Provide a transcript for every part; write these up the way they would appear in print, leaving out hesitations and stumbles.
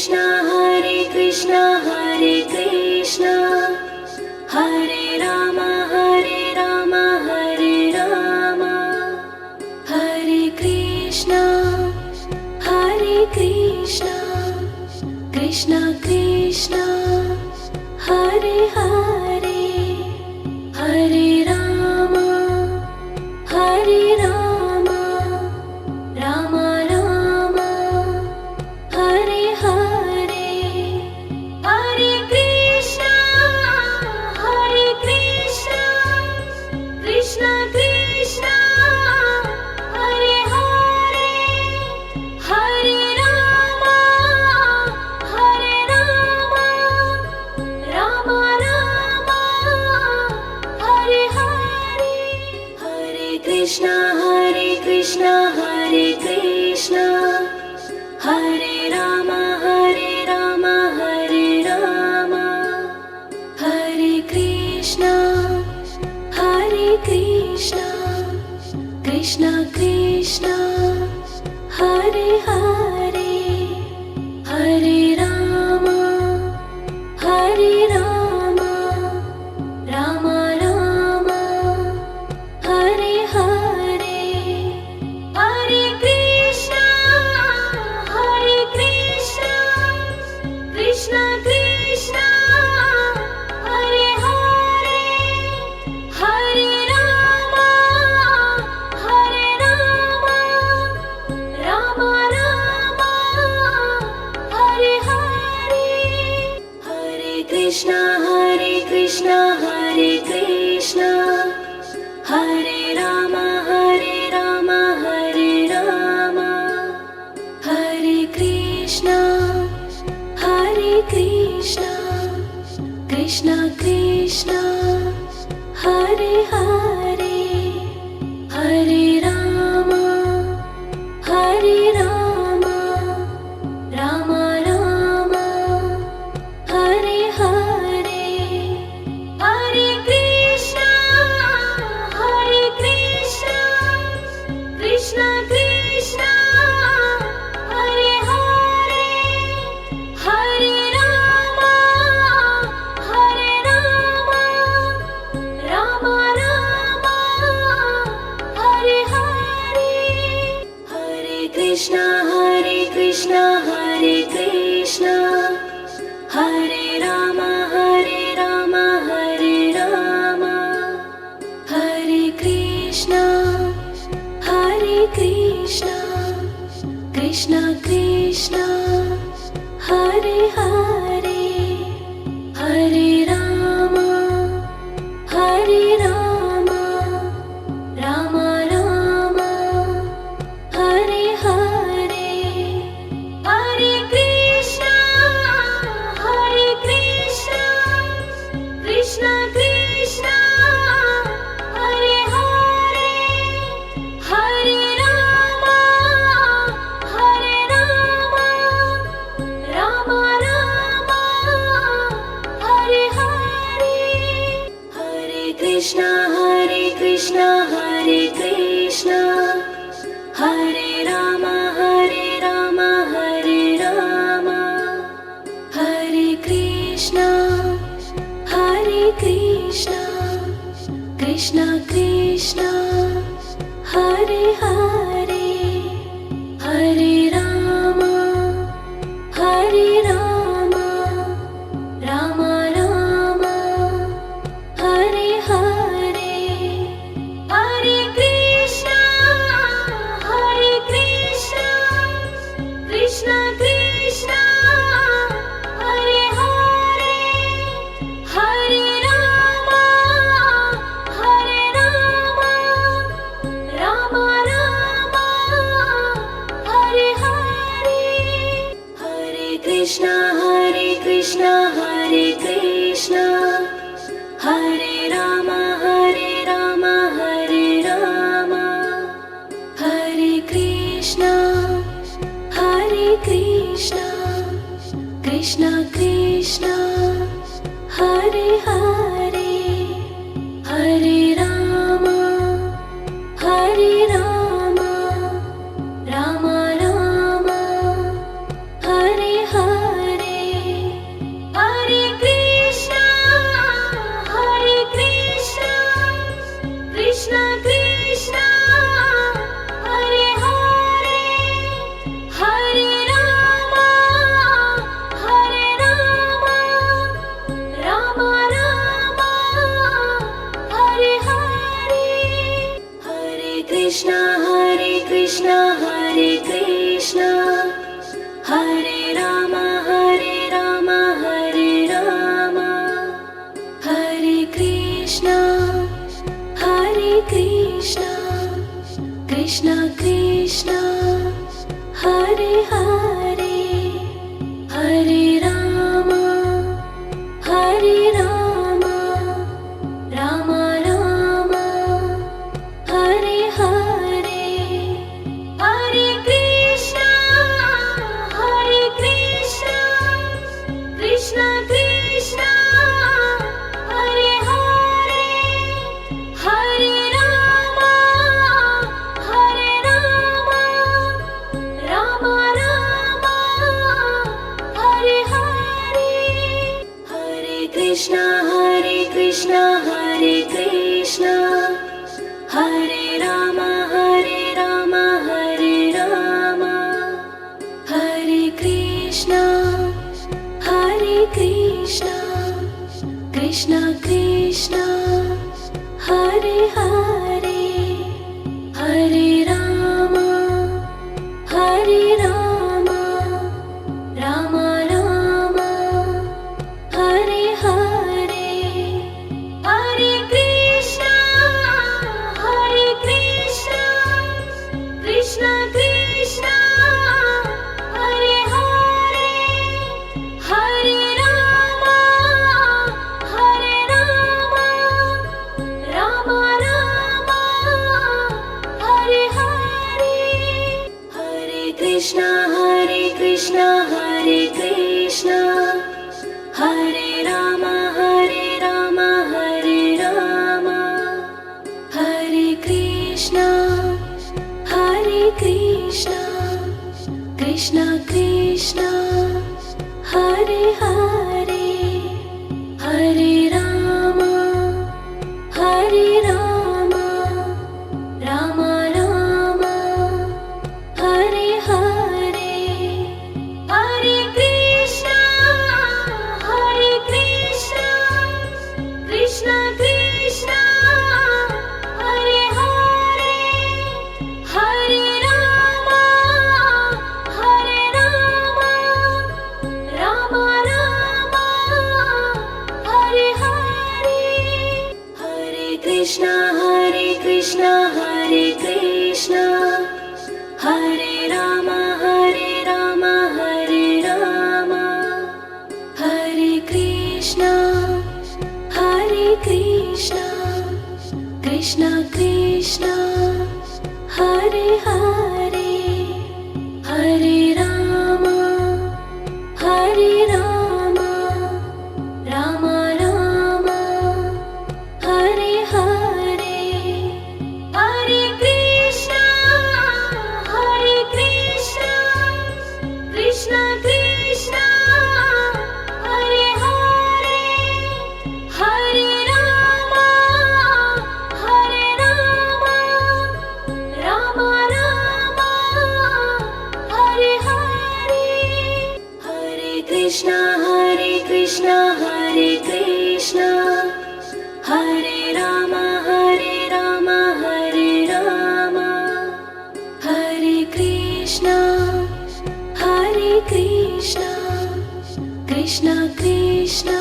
Krishna Hare Krishna Hare Rama Hare Rama Hare Krishna Krishna Krishna Hare Hare Hare Rama Rama Rama Hare Hare Hare Krishna Krishna Krishna Hare Hare Hare Rama Rama Rama Hare Hare Hare Krishna Hare Krishna Hare Rama Hare Rama Hare Krishna Krishna Krishna Hare Hare Hare Rama Rama Rama Hare Hare Hare Krishna Krishna Krishna Hare Hare Hare Rama Rama Rama Hare Hare Hare Krishna Hare Krishna Hare Rama Hare Rama Hare Krishna Krishna Krishna Hare Hare Hare Rama Rama Rama Hare Hare Hare Krishna Krishna Krishna Hare Hare Hare Rama Rama Rama Hare Hare Hare Krishna Hare Krishna Hare Rama Hare Rama Hare Krishna Krishna Krishna Hare Hare Hare Rama Rama Rama Hare Hare Hare Krishna Krishna Krishna Hare Hare Hare Rama Rama Rama Hare Hare Hare Krishna Hare Krishna Hare Rama Hare Rama Hare Krishna Krishna Krishna Hare Hare Hare Rama Rama Rama Hare Hare Hare Krishna Krishna Krishna Hare Hare Hare Rama Rama Rama Hare Hare Hare Krishna Hare Krishna Hare Rama Hare Rama Hare Krishna Krishna Krishna Hare Hare Hare Rama Rama Rama Hare Hare Krishna Krishna Krishna Hare Hare Hare Rama Hare Rama Rama Rama Hare Hare Hare Krishna Krishna Krishna Hare Hare Hare Rama Rama Rama Hare Hare Hare Krishna Hare Krishna Hare Rama Hare Rama Hare Krishna Krishna Krishna Hare Hare Hare Rama Rama Rama Hare Hare Hare Krishna Krishna Krishna Hare Hare Hare Rama Rama Rama Hare Hare Hare Krishna Hare Krishna Hare Rama Hare Rama Hare Krishna Krishna Krishna Hare Hare Hare Rama Rama Rama Hare Hare Hare Krishna Krishna Krishna Hare Hare Hare Rama Rama Rama Hare Hare Hare Krishna Hare Rama Hare Rama Hare Krishna Krishna Krishna Hare Hare Hare Rama Rama Rama Hare Hare Hare Krishna Krishna Krishna Hare Hare Hare Rama Rama Rama Hare Hare Hare Krishna Hare Krishna Hare Rama Hare Rama Hare Krishna Krishna Krishna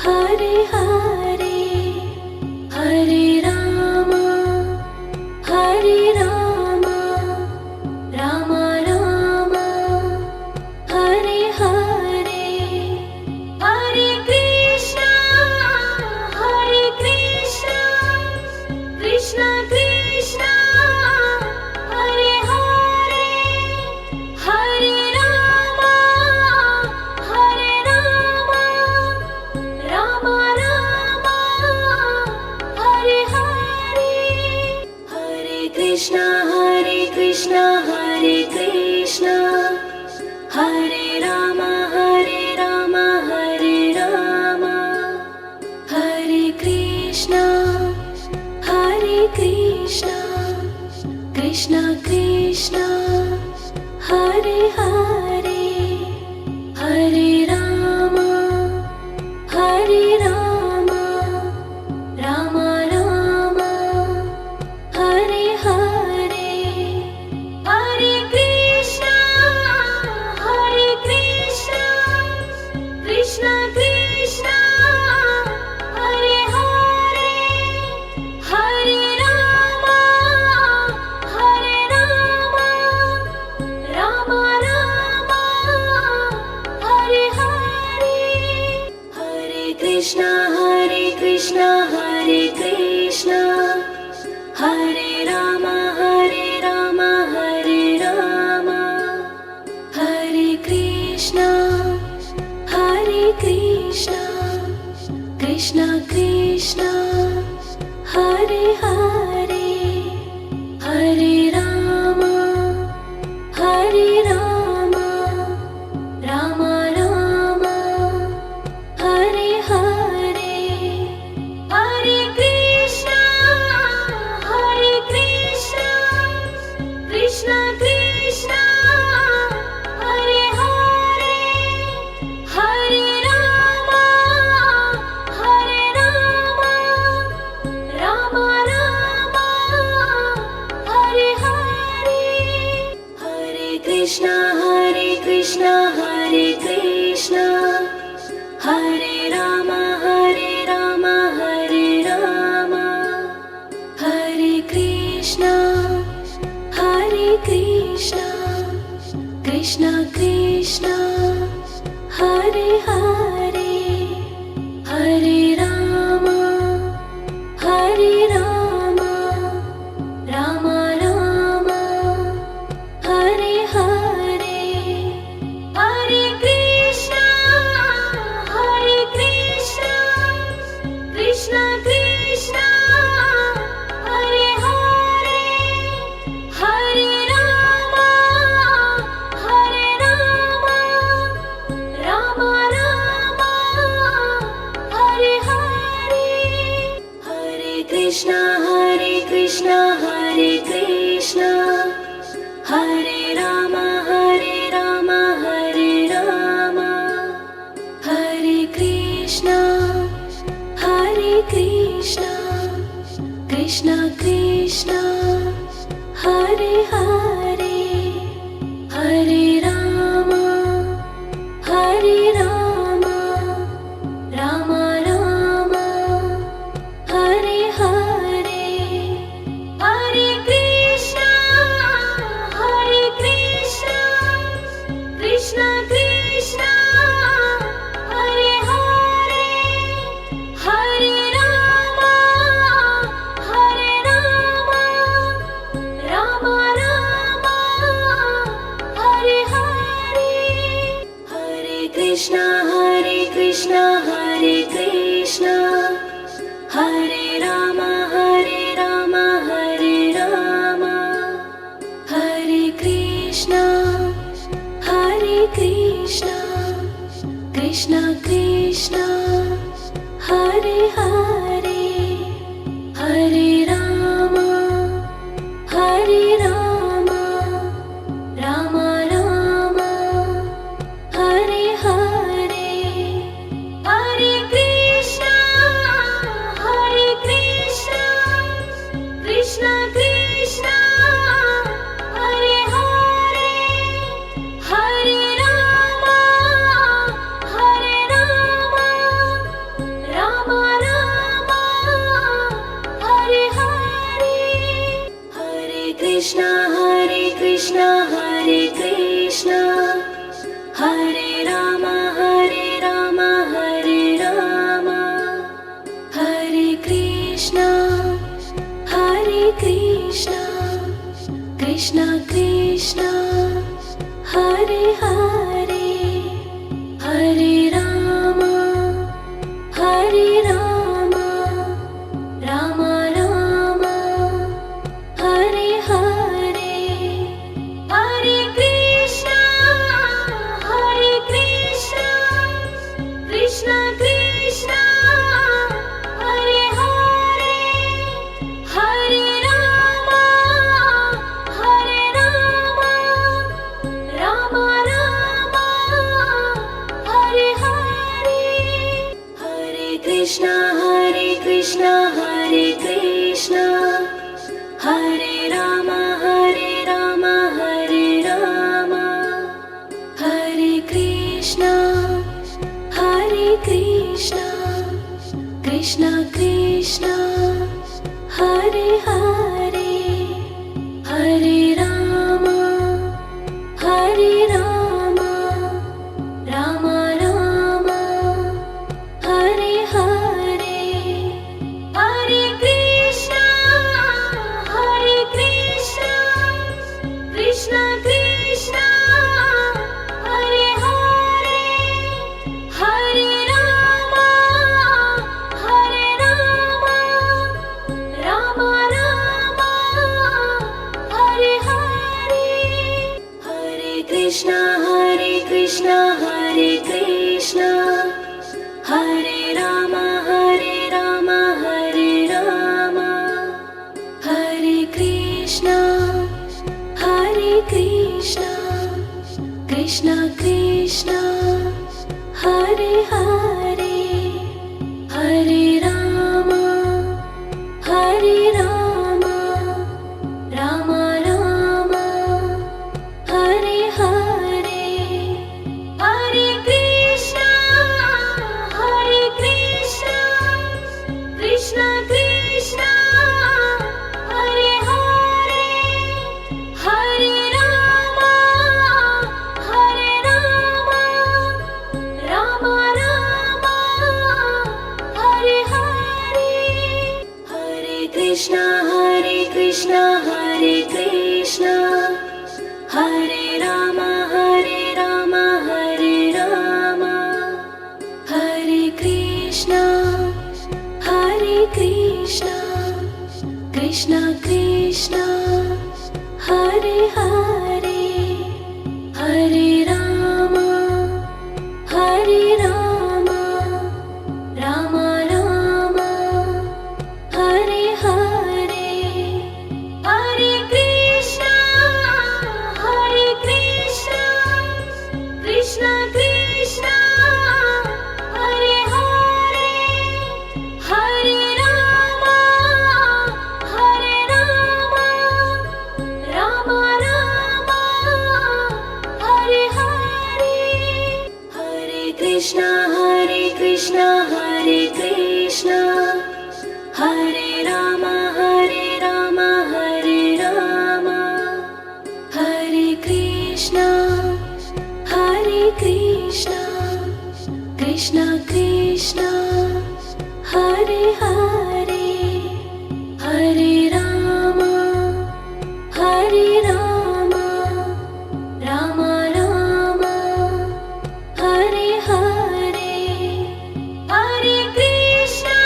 Hare Hare Hare Rama Rama Rama Hare Hare Hare Krishna Krishna Krishna Hare Hare Hare Rama Rama Rama Hare Hare Hare Krishna Hare Rama Hare Rama Hare Krishna Krishna Krishna Hare Hare Hare Rama Rama Rama Hare Hare Hare Krishna Krishna Krishna Hare Hare Hare Rama Krishna Hare Krishna Hare Rama Hare Rama Hare Krishna Krishna Krishna Hare Hare Hare Rama Rama Rama Hare Hare Hare Krishna Krishna Krishna Hare Hare Hare Rama Rama Rama Hare Hare Hare Krishna Hare Krishna Hare Rama Hare Krishna Krishna Krishna Hare Hare Hare Rama Rama Rama Hare Hare Hare Krishna Krishna Krishna Hare Hare Hare Rama Rama Rama Hare Hare Hare Krishna Hare Krishna Hare Rama Hare Krishna Krishna Krishna Hare Hare Hare Rama Rama Rama Hare Hare Hare Krishna Krishna Krishna Hare Hare Hare Rama Rama Rama Hare Hare Hare Krishna Hare Krishna Hare Rama Hare Krishna Krishna Krishna Hare Hare Hare Rama Rama Rama Hare Hare Hare Krishna Krishna Krishna Hare Hare Hare Rama Rama Rama Hare Hare Hare Krishna Hare Krishna Hare Rama Hare Krishna Krishna Krishna Hare Hare Hare Rama Rama Rama Hare Hare Hare Krishna Krishna Krishna Hare Hare Hare Rama Rama Rama Hare Hare Hare Krishna Hare Krishna Hare Rama Hare Krishna Krishna Krishna Hare Hare Hare Rama Rama Rama Hare Hare Hare Krishna Hare Krishna Hare Rama Hare Rama Hare Rama Hare Krishna Krishna Krishna Hare Hare Hare Rama Rama Rama Hare Hare Hare Krishna Krishna Krishna Hare Hare Hare Rama Rama Rama Hare Hare Hare Krishna Hare Krishna Hare Rama Hare Rama Hare Krishna Krishna Krishna Hare Hare Hare Rama Rama Rama Hare Hare Hare Krishna Krishna Krishna Hare Hare Hare Rama Rama Rama Hare Hare Hare Krishna Hare Krishna Hare Rama Hare Rama Hare Krishna Krishna Krishna Hare Hare Hare Rama Rama Rama Hare Hare Hare Krishna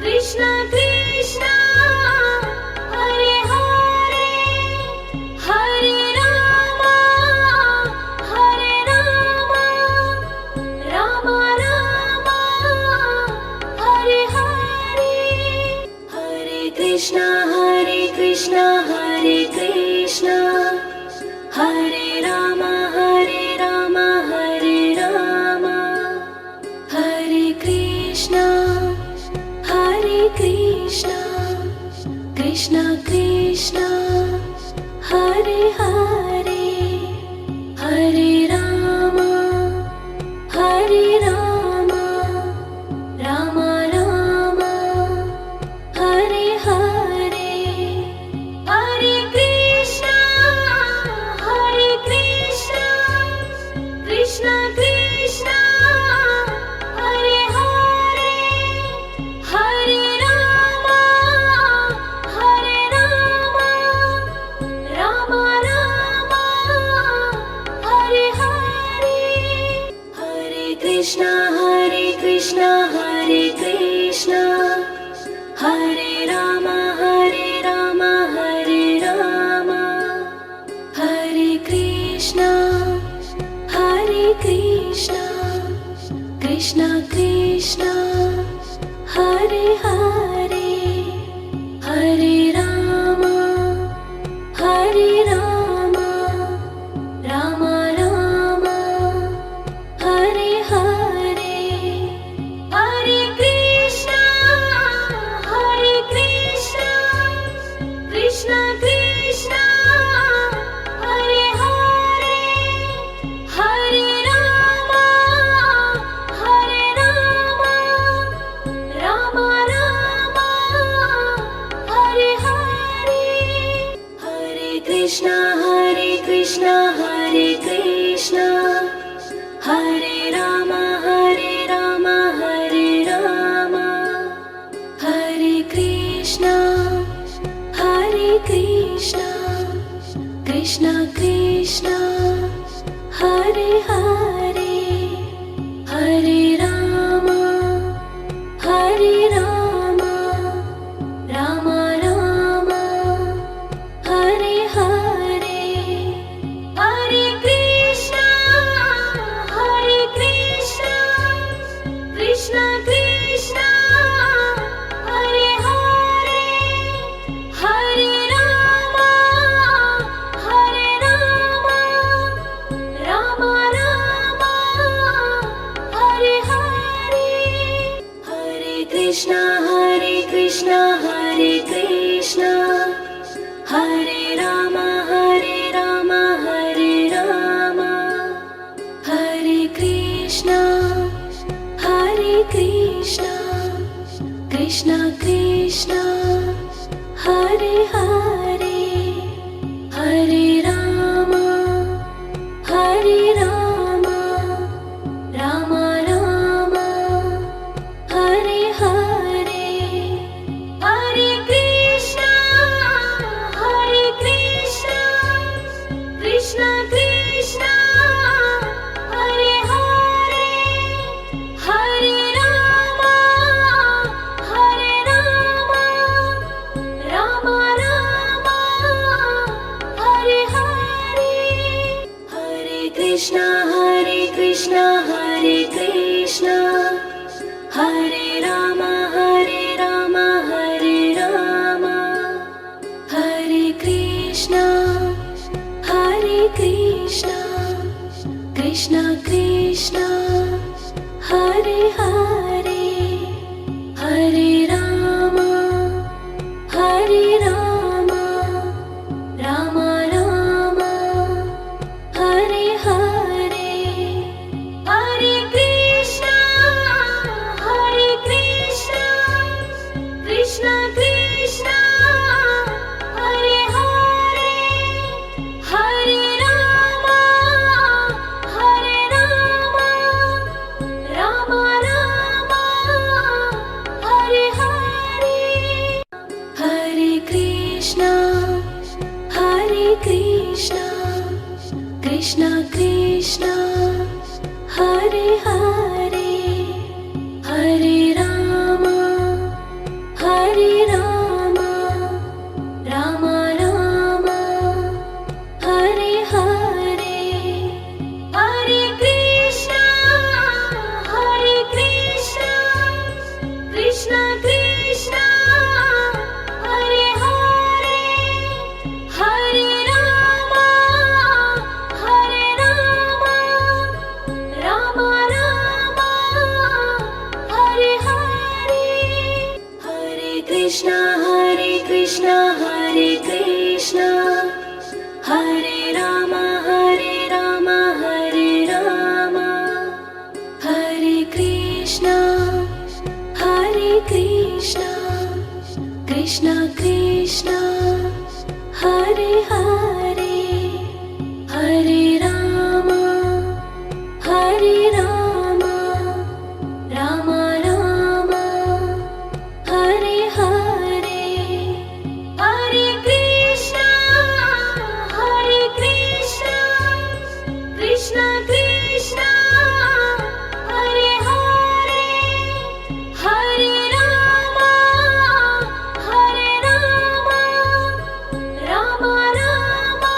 Krishna Krishna Hare Hare Hare Rama Rama Rama Hare Hare Hare Krishna Hare Krishna Hare Rama Hare Rama Hare Krishna Krishna Krishna Hare Hare Hare Rama Rama Rama Hare Hare Hare Krishna Krishna Krishna Hare Hare Hare Rama Rama Rama Hare Hare Hare Krishna Hare Krishna Hare Rama Hare Rama Hare Krishna Krishna Krishna Hare Hare Hare Rama Rama Rama Hare Hare Hare Krishna Krishna Krishna Hare Hare Hare Rama Rama Rama Hare Hare Hare Krishna Hare Krishna Hare Rama Hare Rama Hare Krishna Krishna Krishna Hare Hare Hare Rama Rama Rama Hare Hare Krishna Hare Krishna Hare Rama Hare Rama Hare Rama Hare Krishna Krishna Krishna Hare Hare Hare Rama Rama Rama Hare Hare Hare Krishna Krishna Krishna Hare Hare Hare Rama Rama Rama Hare Hare Hare Krishna Krishna Krishna Hare Hare Hare Rama Rama Rama Hare Hare Hare Krishna Krishna Krishna Hare Hare Hare Rama Rama Rama Hare Hare Hare Krishna Hare Krishna Hare Rama Hare Rama Hare Krishna Krishna Krishna Hare Hare Hare Rama Rama Rama Hare Hare Hare Krishna Krishna Krishna Hare Hare Hare Rama Rama Rama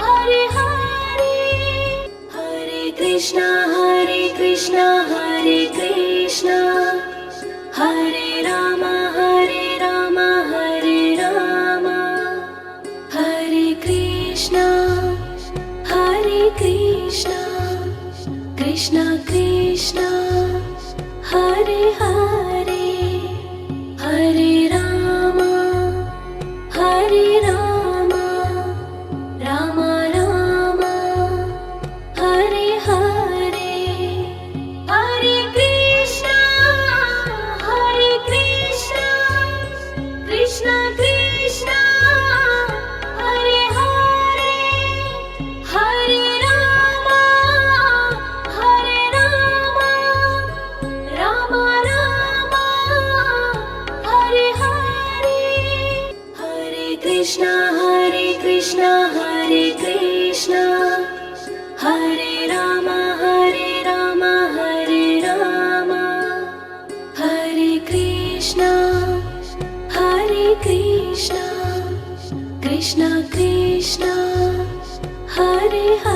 Hare Hare Hare Krishna Hare Krishna Hare Rama Hare Rama Hare Krishna Krishna Krishna Hare Hare Hare Rama Rama Rama Hare Hare Hare Krishna Krishna Krishna Hare Hare Hare Rama Rama Rama Hare Hare Hare Krishna Hare Krishna Hare Rama Hare Rama Hare Krishna Krishna Krishna Hare Hare